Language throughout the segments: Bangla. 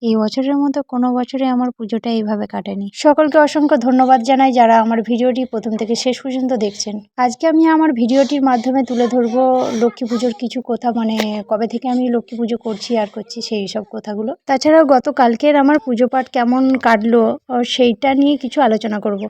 এই বছরের মতো কোনো বছরে আমার পুজোটা এইভাবে কাটেনি। সকলকে অসংখ্য ধন্যবাদ জানাই যারা আমার ভিডিওটি প্রথম থেকে শেষ পর্যন্ত দেখছেন। আজকে আমি আমার ভিডিওটির মাধ্যমে তুলে ধরবো লক্ষ্মী পুজোর কিছু কথা, মানে কবে থেকে আমি লক্ষ্মী পুজো করছি আর করছি সেই সব কথাগুলো। তাছাড়াও গতকালকের আমার পুজো পাঠ কেমন কাটলো সেইটা নিয়ে কিছু আলোচনা করব।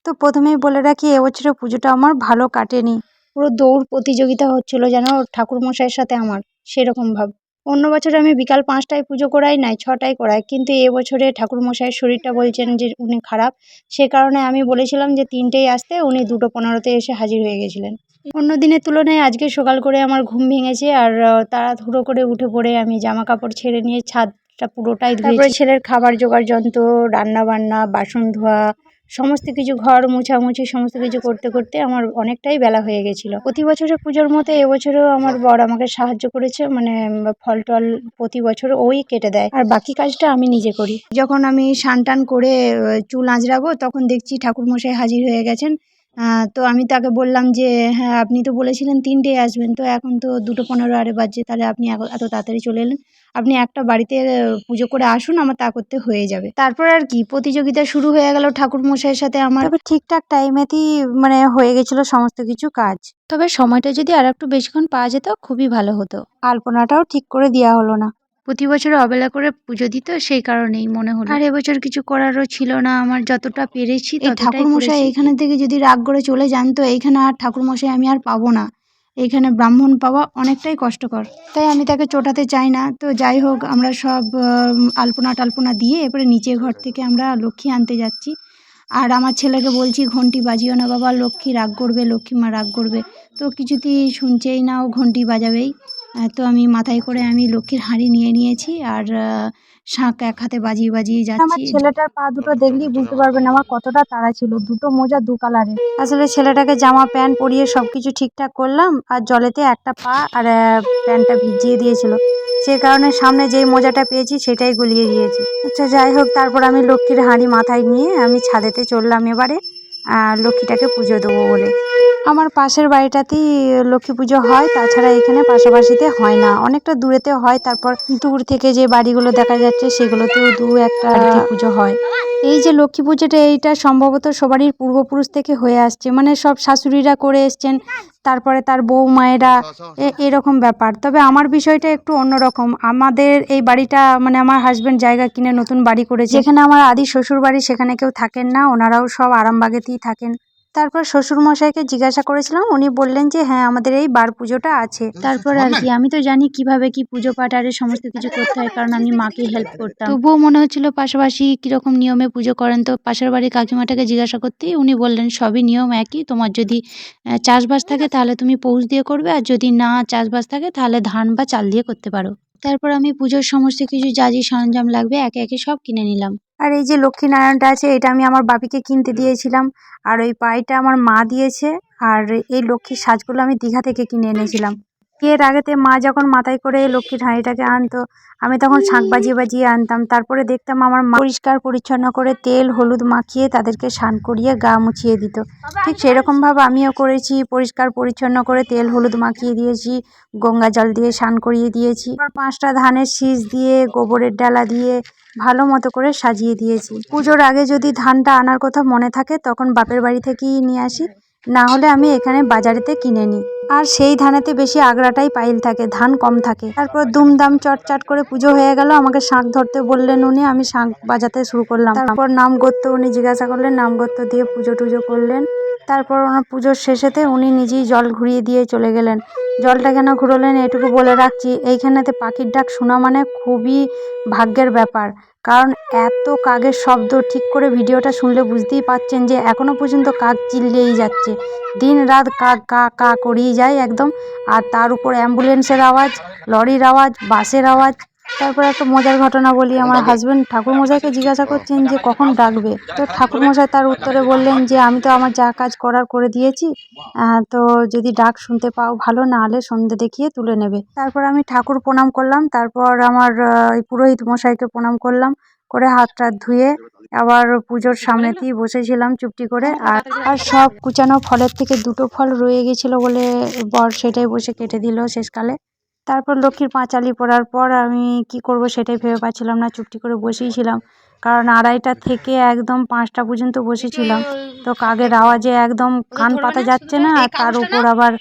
তো প্রথমেই বলে রাখি, এবছরের পুজোটা আমার ভালো কাটেনি। পুরো দৌড় প্রতিযোগিতা হচ্ছিল যেন ঠাকুরমশাইয়ের সাথে আমার, সেরকম ভাব। অন্য বছর আমি বিকাল 5টায় পুজো করাই নাই, 6টায় করাই, কিন্তু এবছরে ঠাকুরমশাইয়ের শরীরটা বলছেন যে উনি খারাপ, সে কারণে আমি বলেছিলাম যে 3টেই আসতে, উনি 2:15-তে এসে হাজির হয়ে গেছিলেন। অন্য দিনের তুলনায় আজকে সকাল করে আমার ঘুম ভেঙেছে আর তাড়াহুড়ো করে উঠে পড়ে আমি জামা কাপড় ছেড়ে নিয়ে ছাদটা পুরোটাই ধুয়েছি। তারপরে ছেলের খাবার জোগাড় যন্ত্র, রান্না বান্না, বাসন ধোয়া, সমস্ত কিছু, ঘর মোছামুছি সমস্ত কিছু করতে করতে আমার অনেকটাই বেলা হয়ে গেছিল। প্রতি বছরের পুজোর মতো এবছরেও আমার বর আমাকে সাহায্য করেছে, মানে ফল টল প্রতি বছর ওই কেটে দেয় আর বাকি কাজটা আমি নিজে করি। যখন আমি স্নান টান করে চুল আঁচড়াবো তখন দেখছি ঠাকুরমশাই হাজির হয়ে গেছেন। তো আমি তাকে বললাম যে হ্যাঁ, আপনি তো বলেছিলেন 3টেয় আসবেন, তো এখন তো 2:15 আরে বাজছে, তাহলে আপনি এত তাড়াতাড়ি চলে এলেন, আপনি একটা বাড়িতে পুজো করে আসুন, আমার তা করতে হয়ে যাবে। তারপর আর কি, প্রতিযোগিতা শুরু হয়ে গেল ঠাকুরমশাইয়ের সাথে আমার। তবে ঠিকঠাক টাইমেতেই মানে হয়ে গেছিল সমস্ত কিছু কাজ। তবে সময়টা যদি আর একটু বেশিক্ষণ পাওয়া যেত খুবই ভালো হতো। আলপনাটাও ঠিক করে দেওয়া হলো না। প্রতি বছর অবেলা করে পুজো দিত, সেই কারণেই মনে হলো। আর এবছর কিছু করারও ছিল না আমার, যতটা পেরেছি ততটাই করেছি। ঠাকুরমশাই এইখানে থেকে যদি রাগ করে চলে যান তো এইখানে আর ঠাকুরমশাই আমি আর পাবো না। এইখানে ব্রাহ্মণ পাওয়া অনেকটাই কষ্টকর, তাই আমি তাকে চটাতে চাই না। তো যাই হোক, আমরা সব আলপনা টালপনা দিয়ে এরপরে নিচে ঘর থেকে আমরা লক্ষ্মী আনতে যাচ্ছি। আর আমার ছেলেকে বলছি ঘন্টি বাজিও না বাবা, লক্ষ্মী রাগ করবে, লক্ষ্মী মা রাগ করবে। তো কিছুতেই শুনছেই না, ও ঘন্টি বাজাবেই। তো আমি মাথায় করে আমি লক্ষ্মীর হাঁড়ি নিয়ে নিয়েছি আর শাঁখ এক হাতে বাজিয়ে বাজিয়ে যাচ্ছি। আমার ছেলেটার পা দুটো দেখলেই বুঝতে পারবেন আমার কতটা তাড়া ছিল, দুটো মোজা 2 কালারের। আসলে ছেলেটাকে জামা প্যান্ট পরিয়ে সবকিছু ঠিকঠাক করলাম আর জলেতে একটা পা আর প্যান্টটা ভিজিয়ে দিয়েছিল, সে কারণে সামনে যেই মোজাটা পেয়েছি সেটাই গলিয়ে দিয়েছি। আচ্ছা যাই হোক, তারপর আমি লক্ষ্মীর হাঁড়ি মাথায় নিয়ে আমি ছাদেতে চললাম এবারে লক্ষ্মীটাকে পুজো দেবো বলে। আমার পাশের বাড়িটাতেই লক্ষ্মী পুজো হয়, তাছাড়া এখানে পাশাপাশিতে হয় না, অনেকটা দূরেতে হয়। তারপর দূর থেকে যে বাড়িগুলো দেখা যাচ্ছে সেগুলোতেও 2-1টা বাড়িতে পুজো হয়। এই যে লক্ষ্মী পুজোটা, এইটা সম্ভবত সবারই পূর্বপুরুষ থেকে হয়ে আসছে, মানে সব শাশুড়িরা করে এসছেন, তারপরে তার বউ মায়েরা, এরকম ব্যাপার। তবে আমার বিষয়টা একটু অন্যরকম। আমাদের এই বাড়িটা, মানে আমার হাজবেন্ড জায়গা কিনে নতুন বাড়ি করেছে, যেখানে আমার আদি শ্বশুর বাড়ি, সেখানে কেউ থাকেন না, ওনারাও সব আরামবাগেতেই থাকেন। তারপর শ্বশুরমশাইকে জিজ্ঞাসা করেছিলাম, উনি বললেন যে হ্যাঁ, আমাদের এই বার পুজোটা আছে। তারপর আর কি, আমি তো জানি কিভাবে কি পুজো পাঠ আর সমস্ত কিছু করতে হয়, কারণ আমি মাকে হেল্প করতাম। তবুও মনে হচ্ছিল পাশাপাশি কিরকম নিয়মে পুজো করেন। তো পাশের বাড়ির কাকিমাটাকে জিজ্ঞাসা করতেই উনি বললেন সবই নিয়ম একই, তোমার যদি চাষবাস থাকে তাহলে তুমি পৌষ দিয়ে করবে, আর যদি না চাষবাস থাকে তাহলে ধান বা চাল দিয়ে করতে পারো। তারপর আমি পুজোর সমস্ত কিছু যা যা সরঞ্জাম লাগবে একে একে সব কিনে নিলাম। আর এই যে লক্ষ্মীনারায়ণটা আছে, এটা আমি আমার বাপিকে কিনতে দিয়েছিলাম, আর ওই পাইটা আমার মা দিয়েছে। আর এই লক্ষ্মীর সাজগুলো আমি দীঘা থেকে কিনে এনেছিলাম। বিয়ের আগেতে মা যখন মাথায় করে লক্ষ্মীর হাঁড়িটাকে আনতো, আমি তখন শাঁখ বাজিয়ে বাজিয়ে আনতাম। তারপরে দেখতাম আমার মা পরিষ্কার পরিচ্ছন্ন করে তেল হলুদ মাখিয়ে তাদেরকে স্নান করিয়ে গা মুছিয়ে দিত। ঠিক সেরকমভাবে আমিও করেছি, পরিষ্কার পরিচ্ছন্ন করে তেল হলুদ মাখিয়ে দিয়েছি, গঙ্গা জল দিয়ে স্নান করিয়ে দিয়েছি। 5টা ধানের শীষ দিয়ে গোবরের ডালা দিয়ে ভালো মতো করে সাজিয়ে দিয়েছি। পুজোর আগে যদি ধানটা আনার কথা মনে থাকে তখন বাপের বাড়ি থেকেই নিয়ে আসি, না হলে আমি এখানে বাজারেতে কিনে নিই। আর সেই ধানেতে বেশি আগড়াটাই পাইল থাকে, ধান কম থাকে। তারপর দুমদাম চটচট করে পুজো হয়ে গেল। আমাকে শাঁখ ধরতে বললেন উনি, আমি শাঁখ বাজাতে শুরু করলাম। তারপর নাম গোত্র উনি জিজ্ঞাসা করলেন, নাম গোত্র দিয়ে পুজো টুজো করলেন। তারপর ওনার পুজোর শেষেতে উনি নিজেই জল ঘুরিয়ে দিয়ে চলে গেলেন। জলটা কেন ঘুরোলেন এটুকু বলে রাখছি, এইখানেতে পাখির ডাক শোনা মানে খুবই ভাগ্যের ব্যাপার, কারণ এত কাকের শব্দ। ঠিক করে ভিডিওটা শুনলে বুঝতেই পাচ্ছেন যে এখনো পর্যন্ত কাক চিল্লিয়েই যাচ্ছে, দিন রাত কাক কা কা করেই যায় একদম। আর তার উপর অ্যাম্বুলেন্সের আওয়াজ, লরির আওয়াজ, বাসের আওয়াজ। তারপর একটা মজার ঘটনা বলি, আমার হাজবেন্ড ঠাকুরমশাইকে জিজ্ঞাসা করছেন যে কখন ডাকবে, তো ঠাকুরমশাই তার উত্তরে বললেন যে আমি তো আমার যা কাজ করার করে দিয়েছি, তো যদি ডাক শুনতে পাও ভালো, না হলে সন্ধে দেখিয়ে তুলে নেবে। তারপর আমি ঠাকুর প্রণাম করলাম, তারপর আমার পুরোহিত মশাইকে প্রণাম করলাম, করে হাত টাত ধুয়ে আবার পুজোর সামনেতেই বসেছিলাম চুপটি করে। আর সব কুচানো ফলের থেকে 2টো ফল রয়ে গেছিলো বলে বর সেটাই বসে কেটে দিল শেষকালে। তারপর লক্ষ্মীর পাঁচালি পড়ার পর আমি কি করব সেটাই ভেবে পাচ্ছিলাম না, চুপটি করে বসেই ছিলাম। কারণ 2:30 থেকে একদম 5টা পর্যন্ত বসেছিলাম। তো কাকের আওয়াজে একদম কান পাতা যাচ্ছে না, আর তার উপর আবার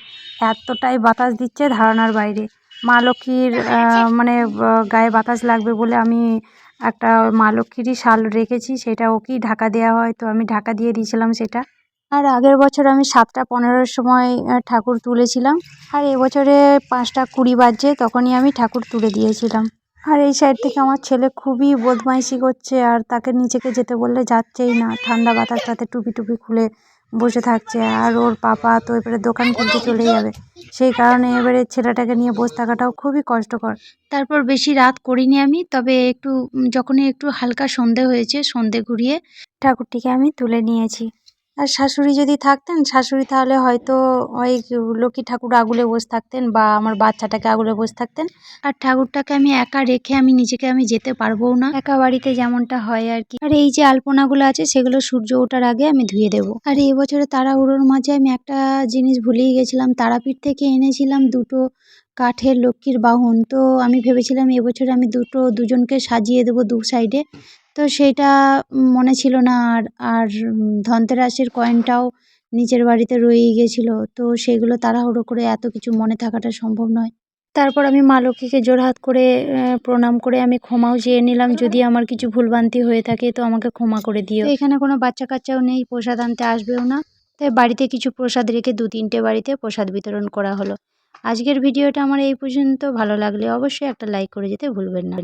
এতটাই বাতাস দিচ্ছে ধারণার বাইরে। মা লক্ষ্মীর মানে গায়ে বাতাস লাগবে বলে আমি একটা মা লক্ষ্মীরই শাল রেখেছি, সেটা ওকেই ঢাকা দেওয়া হয়, তো আমি ঢাকা দিয়ে দিয়েছিলাম সেটা। আর আগের বছর আমি 7টা 15-র সময় ঠাকুর তুলেছিলাম, আর এবছরে 5টা 20 বাজছে তখনই আমি ঠাকুর তুলে দিয়েছিলাম। আর এই সাইড থেকে আমার ছেলে খুবই বদমাইশি করছে, আর তাকে নিচেকে যেতে বললে যাচ্ছেই না, ঠান্ডা বাতাসটাতে টুপি টুপি খুলে বসে থাকছে। আর ওর পাপা তো এবারে দোকান খুলতে চলে যাবে, সেই কারণে এবারে ছেলেটাকে নিয়ে বসে থাকাটাও খুবই কষ্টকর। তারপর বেশি রাত করিনি আমি, তবে একটু যখনই একটু হালকা সন্ধে হয়েছে, সন্ধে ঘুরিয়ে ঠাকুরটিকে আমি তুলে নিয়েছি। আর শাশুড়ি যদি থাকতেন, শাশুড়ি তাহলে হয়তো ওই লক্ষ্মী ঠাকুর আগুলে বসে থাকতেন বা আমার বাচ্চাটাকে আগুলে বসে থাকতেন। আর ঠাকুরটাকে আমি একা রেখে আমি নিজেকে আমি যেতে পারবোও না, একা বাড়িতে যেমনটা হয় আর কি। আর এই যে আলপনাগুলো আছে সেগুলো সূর্য ওঠার আগে আমি ধুয়ে দেবো। আর এই বছরে তাড়াহুড়োর মাঝে আমি একটা জিনিস ভুলেই গেছিলাম, তারাপীঠ থেকে এনেছিলাম 2টো কাঠের লক্ষ্মীর বাহন। তো আমি ভেবেছিলাম এবছরে আমি দুজনকে সাজিয়ে দেবো 2 সাইডে, তো সেইটা মনে ছিল না। আর ধনতেরাসের কয়েনটাও নিচের বাড়িতে রয়েই গেছিলো, তো সেগুলো তাড়াহুড়ো করে এত কিছু মনে থাকাটা সম্ভব নয়। তারপর আমি মা লক্ষ্মীকে জোড়হাত করে প্রণাম করে আমি ক্ষমাও চেয়ে নিলাম, যদি আমার কিছু ভুলভ্রান্তি হয়ে থাকে তো আমাকে ক্ষমা করে দিও। তো এখানে কোনো বাচ্চা কাচ্চাও নেই, প্রসাদ আনতে আসবেও না, তাই বাড়িতে কিছু প্রসাদ রেখে 2-3টে বাড়িতে প্রসাদ বিতরণ করা হলো। আজকের ভিডিওটা আমার এই পর্যন্ত। ভালো লাগলে অবশ্যই একটা লাইক করে যেতে ভুলবেন না।